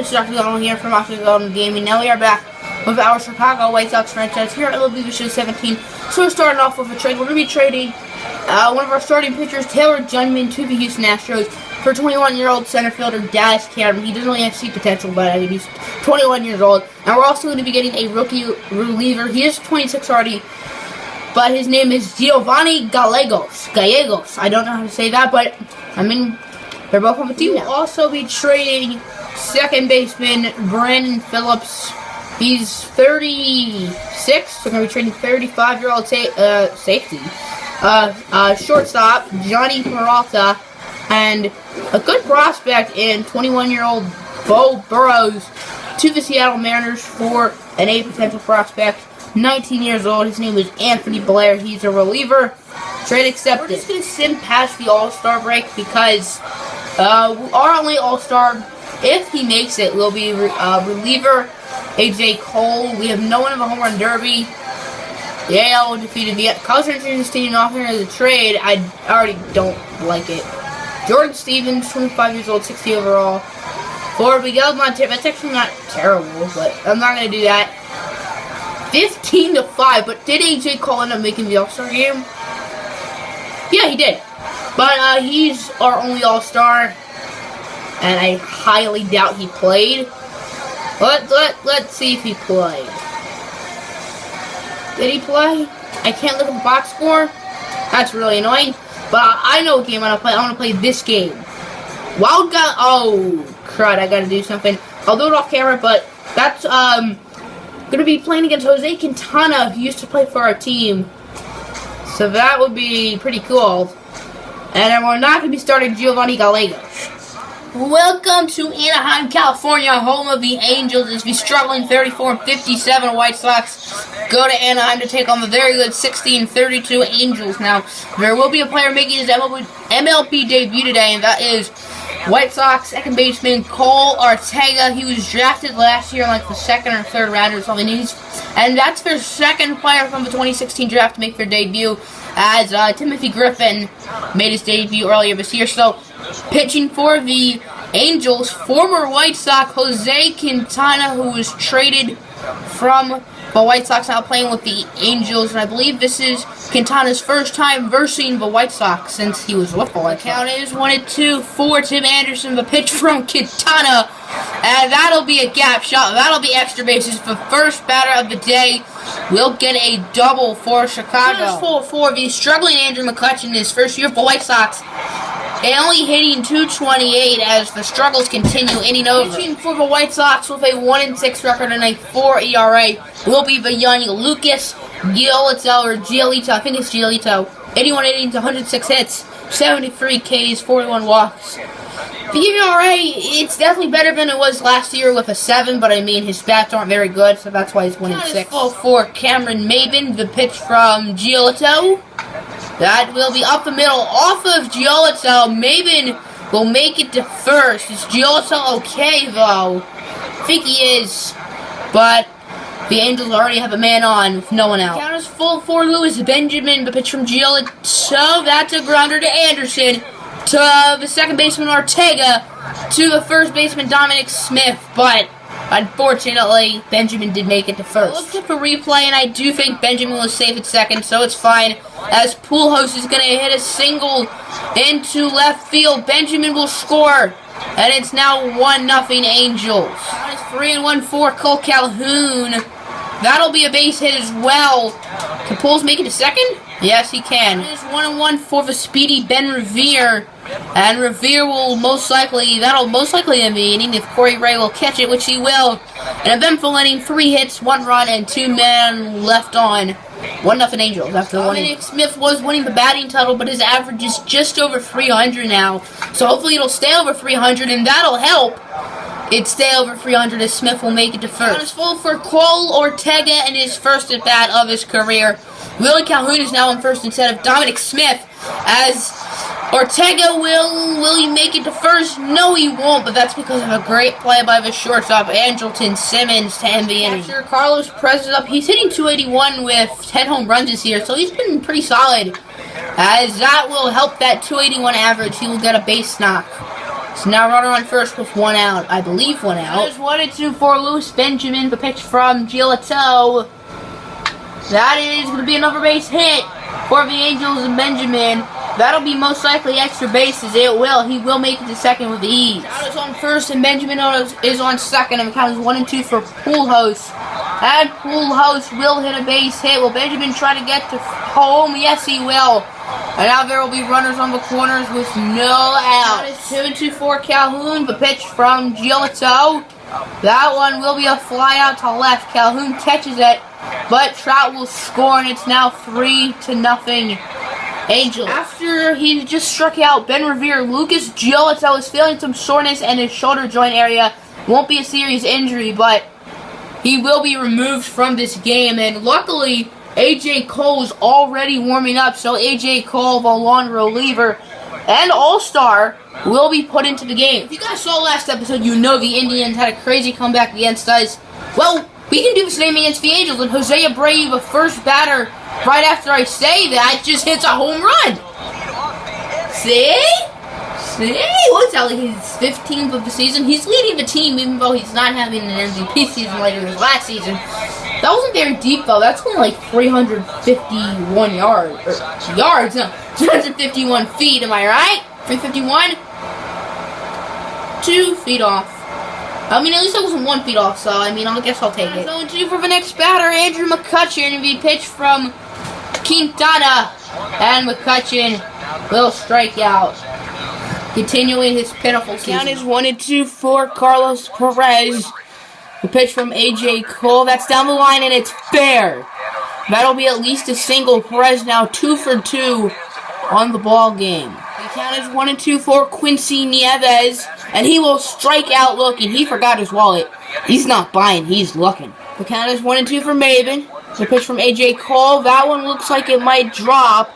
This is Dr. Donald here from Austin Golden Gaming. Now we are back with our Chicago White Sox franchise here at LB Show 17. So we're starting off with a trade. We're going to be trading one of our starting pitchers, Taylor Jungmann, to the Houston Astros for 21-year-old center fielder Dallas Cameron. He doesn't really have C potential, but I mean, he's 21 years old. And we're also going to be getting a rookie reliever. He is 26 already, but his name is Giovanni Gallegos. I don't know how to say that, but I mean, they're both on the team now. We'll also be trading second baseman Brandon Phillips. He's 36, so we're going to be trading 35-year-old safety. Shortstop Johnny Peralta, and a good prospect in 21-year-old Bo Burrows to the Seattle Mariners for an A potential prospect. 19 years old. His name is Anthony Blair. He's a reliever. Trade accepted. We're just going to sim past the All-Star break because our only All-Star, if he makes it, will be reliever AJ Cole. We have no one in the home run derby. Yale defeated the Cubs Rangers team off here as a trade. I already don't like it. Jordan Stevens, 25 years old, 60 overall. For Miguel Montero, that's actually not terrible, but I'm not going to do that. 15-5, but did AJ Cole end up making the All-Star game? Yeah, he did. But he's our only All-Star, and I highly doubt he played. Let's see if he played. Did he play? I can't look at the box score. That's really annoying. But I know what game I want to play. I want to play this game. Wild guy. Oh, crud. I got to do something. I'll do it off camera, but that's going to be playing against Jose Quintana, who used to play for our team. So that would be pretty cool. And we're not going to be starting Giovanni Gallegos. Welcome to Anaheim, California, home of the Angels. As the struggling 34-57 White Sox go to Anaheim to take on the very good 16-32 Angels. Now, there will be a player making his MLB debut today, and that is White Sox second baseman Cole Ortega. He was drafted last year in like the second or third round or something. And that's their second player from the 2016 draft to make their debut, as Timothy Griffin made his debut earlier this year. So, pitching for the Angels, former White Sox Jose Quintana, who was traded from the White Sox, now playing with the Angels, and I believe this is Quintana's first time versing the White Sox since he was with the White Sox. Count is 1-2 for Tim Anderson, the pitch from Quintana, and that'll be a gap shot. That'll be extra bases. The first batter of the day will get a double for Chicago. For the struggling Andrew McCutchen in his first year for the White Sox, and only hitting .228 as the struggles continue inning over. Pitching for the White Sox with a 1-6 record and a 4 ERA will be the young Lucas Giolito, or Giolito, I think it's Giolito. 81 innings, 106 hits, 73 Ks, 41 walks. The ERA, it's definitely better than it was last year with a 7, but I mean, his bats aren't very good, so that's why he's 1-6. For Cameron Maybin, the pitch from Giolito. That will be up the middle, off of Giolito. Maybin will make it to first. Is Giolito okay, though? I think he is, but the Angels already have a man on with no one out. Count is full for Louis Benjamin, the pitch from Giolito. That's a grounder to Anderson, to the second baseman Ortega, to the first baseman Dominic Smith, but unfortunately, Benjamin did make it to first. I looked at the replay, and I do think Benjamin was safe at second, so it's fine. As Pujols is going to hit a single into left field, Benjamin will score, and it's now 1-0 Angels. It's 3-1 for Cole Calhoun. That'll be a base hit as well. Can Pujols make it to second? Yes, he can. It is 1-1 for the speedy Ben Revere. And Revere will that'll most likely end the inning if Corey Ray will catch it, which he will. An eventful inning, 3 hits, 1 run, and 2 men left on. 1-0 Angels after the 1 inning. Smith was winning the batting title, but his average is just over 300 now. So hopefully it'll stay over 300, and that'll help it stay over 300 as Smith will make it to first. It's full for Cole Ortega in his first at-bat of his career. Willie Calhoun is now in first instead of Dominic Smith, as Ortega will he make it to first? No, he won't, but that's because of a great play by the shortstop, Andrelton Simmons, to end the inning. After Carlos Perez is up, he's hitting .281 with 10 home runs this year, so he's been pretty solid. As that will help that .281 average, he will get a base knock. So now runner on first with 1 out. I believe 1 out. There's 1-2 for Louis Benjamin. The pitch from Giolito. That is going to be another base hit for the Angels and Benjamin. That'll be most likely extra bases. It will. He will make it to second with ease. Count is on first and Benjamin is on second. And the count is 1-2 for Pujols. And Pujols will hit a base hit. Will Benjamin try to get to home? Yes, he will. And now there will be runners on the corners with no out. That is 2-2 for Calhoun. The pitch from Giolito. That one will be a fly out to left. Calhoun catches it, but Trout will score, and it's now 3-0 Angels. After he just struck out Ben Revere, Lucas Giolito is feeling some soreness in his shoulder joint area. Won't be a serious injury, but he will be removed from this game. And luckily, A.J. Cole is already warming up, so A.J. Cole, the long reliever and all-star, will be put into the game. If you guys saw last episode, you know the Indians had a crazy comeback against us. Well, we can do the same against the Angels, and Jose Abreu, the first batter, right after I say that, just hits a home run. See? What's that, like his 15th of the season? He's leading the team, even though he's not having an MVP season like it was last season. That wasn't very deep, though. That's only like 351 yards. Or yards, no. 251 feet, am I right? 351? 2 feet off. I mean, at least I wasn't 1 feet off, so, I mean, I guess I'll take it. 0-2 for the next batter, Andrew McCutchen. The pitch from Quintana. And McCutchen will strike out, continuing his pitiful season. Count is 1-2 for Carlos Perez. The pitch from A.J. Cole. That's down the line, and it's fair. That'll be at least a single. Perez now 2 for 2 on the ball game. The count is 1-2 for Quincy Nieves, and he will strike out looking. He forgot his wallet. He's not buying, he's looking. The count is 1-2 for Maven. The pitch from A.J. Cole. That one looks like it might drop.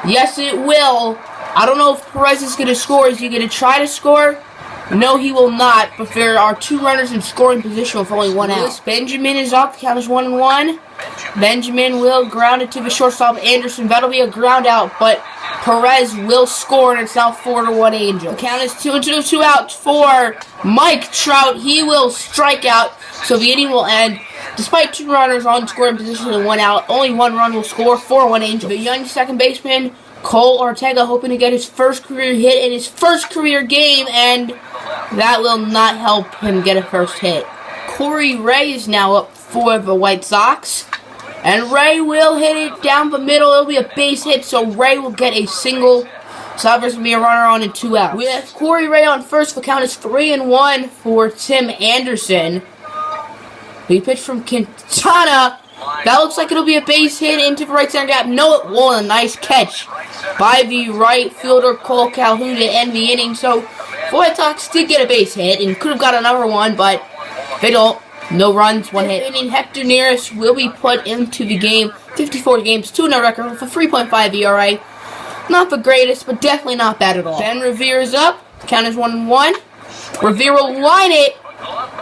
Yes, it will. I don't know if Perez is going to score. Is he going to try to score? No, he will not, but there are 2 runners in scoring position with only 1 out. Benjamin is up. The count is 1-1. Benjamin will ground it to the shortstop, Anderson. That'll be a ground out, but Perez will score, and it's now 4-1 Angels. The count is 2-2, 2 outs for Mike Trout. He will strike out, so the inning will end. Despite 2 runners on scoring position and 1 out, only 1 run will score, 4-1 Angels. The young second baseman, Cole Ortega, hoping to get his first career hit in his first career game, and that will not help him get a first hit. Corey Ray is now up for the White Sox, and Ray will hit it down the middle. It'll be a base hit, so Ray will get a single. So there's going to be a runner on and 2 outs. With Corey Ray on first, the count is 3-1 for Tim Anderson. He pitched from Quintana. That looks like it'll be a base hit into the right center gap. No, it won't. A nice catch by the right fielder, Cole Calhoun, to end the inning. So the White Sox did get a base hit and could have got another one, but they don't. No runs, 1 hit. And Hector Neris will be put into the game. 54 games, 2-0 record with a 3.5 ERA. Not the greatest, but definitely not bad at all. Ben Revere is up. The count is 1-1. Revere will line it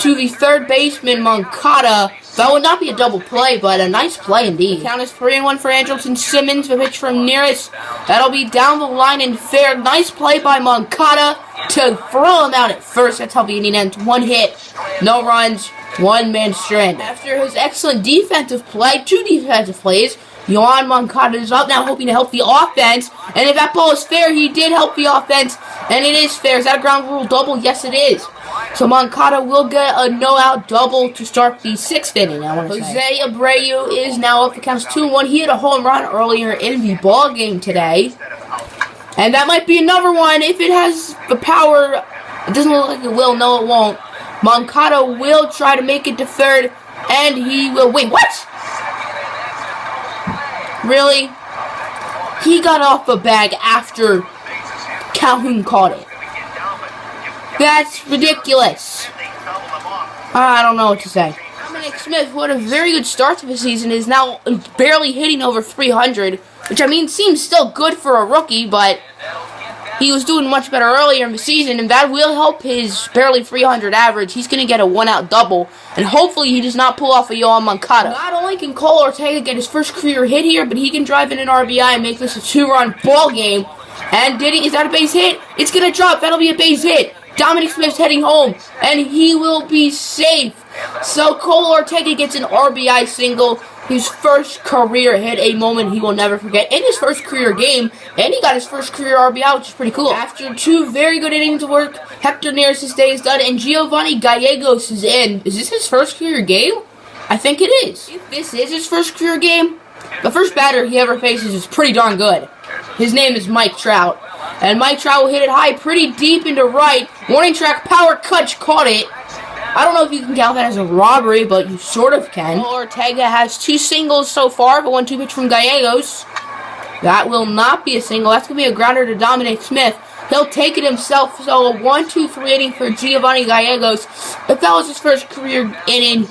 to the third baseman, Moncada. That would not be a double play, but a nice play indeed. The count is 3-1 for Andrelton Simmons. The pitch from Neris. That'll be down the line and fair. Nice play by Moncada to throw him out at first. That's how the inning ends. 1 hit, no runs, 1-man strand. After his excellent defensive play, 2 defensive plays, Yohan Moncada is up now, hoping to help the offense. And if that ball is fair, he did help the offense. And it is fair. Is that a ground rule double? Yes, it is. So Moncada will get a no-out double to start the 6th inning, I want to say. Jose Abreu is now up. The count's 2-1. He hit a home run earlier in the ball game today. And that might be another one if it has the power. It doesn't look like it will. No, it won't. Moncada will try to make it to third, and he will. Wait, what? Really? He got off the bag after Calhoun caught it. That's ridiculous. I don't know what to say. Dominic Smith, who had a very good start to the season, is now barely hitting over 300, which I mean seems still good for a rookie, but he was doing much better earlier in the season, and that will help his barely 300 average. He's going to get a 1-out double, and hopefully he does not pull off a Yohan Moncada. Not only can Cole Ortega get his first career hit here, but he can drive in an RBI and make this a 2-run ball game. And is that a base hit? It's going to drop. That'll be a base hit. Dominic Smith's heading home, and he will be safe. So Cole Ortega gets an RBI single, his first career hit, a moment he will never forget in his first career game, and he got his first career RBI, which is pretty cool. After 2 very good innings of work, Hector Neris' day is done, and Giovanni Gallegos is in. Is this his first career game? I think it is. If this is his first career game, the first batter he ever faces is pretty darn good. His name is Mike Trout. And Mike Trout will hit it high pretty deep into right. Warning track, power cut, caught it. I don't know if you can count that as a robbery, but you sort of can. Ortega has 2 singles so far, but 1-2 pitch from Gallegos. That will not be a single. That's going to be a grounder to Dominic Smith. He'll take it himself. So a 1-2-3 inning for Giovanni Gallegos. If that was his first career inning,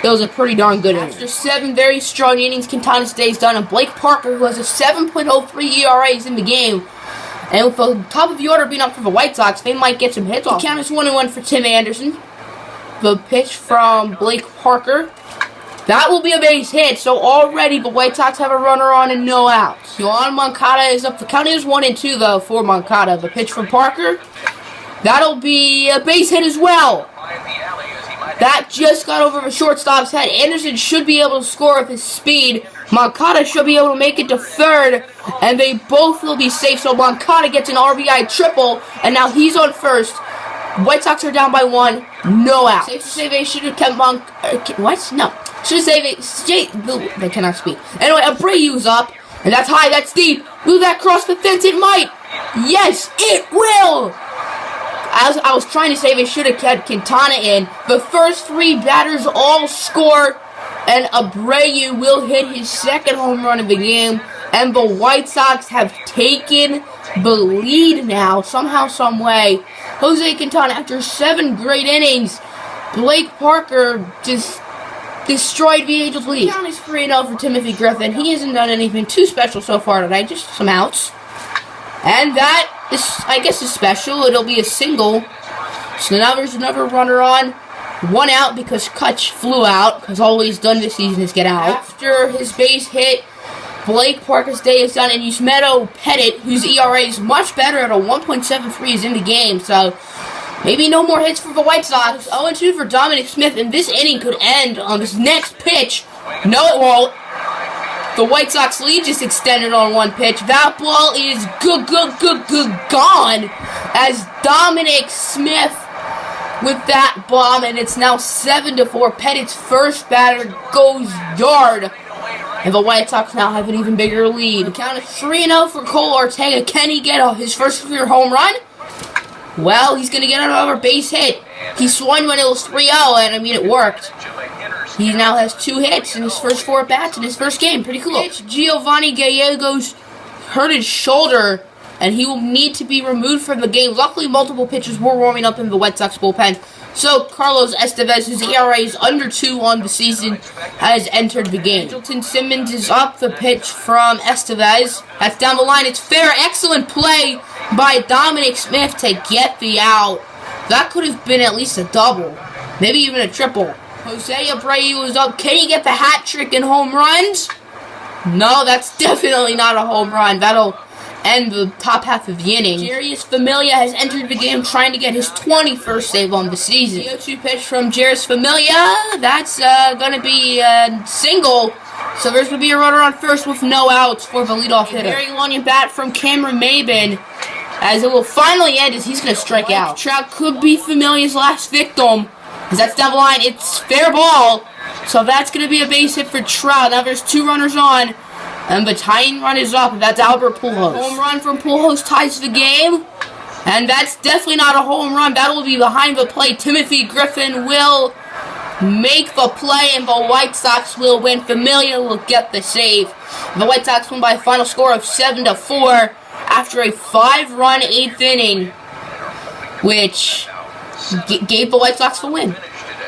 it was a pretty darn good inning. After 7 very strong innings, Quintana's day is done. And Blake Parker, who has a 7.03 ERA, is in the game. And with the top of the order being up for the White Sox, they might get some hits off. The count is 1-1 for Tim Anderson. The pitch from Blake Parker. That will be a base hit. So already the White Sox have a runner on and no outs. Yohan Moncada is up. The count is 1-2 though for Moncada. The pitch from Parker. That'll be a base hit as well. That just got over the shortstop's head. Anderson should be able to score with his speed. Moncada should be able to make it to third, and they both will be safe. So Moncada gets an RBI triple, and now he's on first. White Sox are down by 1, no out. Safe to say they should have kept what? No. Should have saved it. They cannot speak. Anyway, Abreu's up, and that's high, that's deep. Move that across the fence, it might. Yes, it will. As I was trying to say, they should have kept Quintana in. The first 3 batters all score, and Abreu will hit his second home run of the game. And the White Sox have taken the lead now, somehow, some way. Jose Quintana, after 7 great innings, Blake Parker just destroyed the Angels' lead. The count is 3-0 for Timothy Griffin. He hasn't done anything too special so far tonight, just some outs. And that is, I guess, is special. It'll be a single. So now there's another runner on. 1 out because Kutch flew out, because all he's done this season is get out. After his base hit, Blake Parker's day is done, and Yusmeiro Petit, whose ERA is much better at a 1.73, is in the game. So maybe no more hits for the White Sox. 0-2 for Dominic Smith, and this inning could end on this next pitch. No, it won't. The White Sox lead just extended on 1 pitch. That ball is gone as Dominic Smith with that bomb, and it's now 7-4. Pettit's first batter goes yard, and the White Sox now have an even bigger lead. The count is 3-0 for Cole Ortega. Can he get his first career home run? Well, he's going to get another base hit. He swung when it was 3-0, and I mean, it worked. He now has 2 hits in his first 4 bats in his first game. Pretty cool. Giovanni Gallegos hurt his shoulder, and he will need to be removed from the game. Luckily, multiple pitchers were warming up in the White Sox bullpen. So, Carlos Estevez, whose ERA is under 2 on the season, has entered the game. Andrelton Simmons is up. The pitch from Estevez. That's down the line. It's fair. Excellent play by Dominic Smith to get the out. That could have been at least a double. Maybe even a triple. Jose Abreu is up. Can he get the hat trick and home runs? No, that's definitely not a home run. That'll end the top half of the inning. Jarius Familia has entered the game trying to get his 21st save on the season. 0-2 pitch from Jarius Familia. That's going to be a single. So there's going to be a runner on first with no outs for the leadoff hitter. Very long at bat from Cameron Maben, as it will finally end as he's going to strike out. Trout could be Familia's last victim, because that's down the line. It's fair ball. So that's going to be a base hit for Trout. Now there's 2 runners on. And the tying run is up. That's Albert Pujols. Home run from Pujols ties the game. And that's definitely not a home run. That will be behind the plate. Timothy Griffin will make the play, and the White Sox will win. Familia will get the save. The White Sox win by a final score of 7-4 after a 5-run 8th inning, which gave the White Sox the win.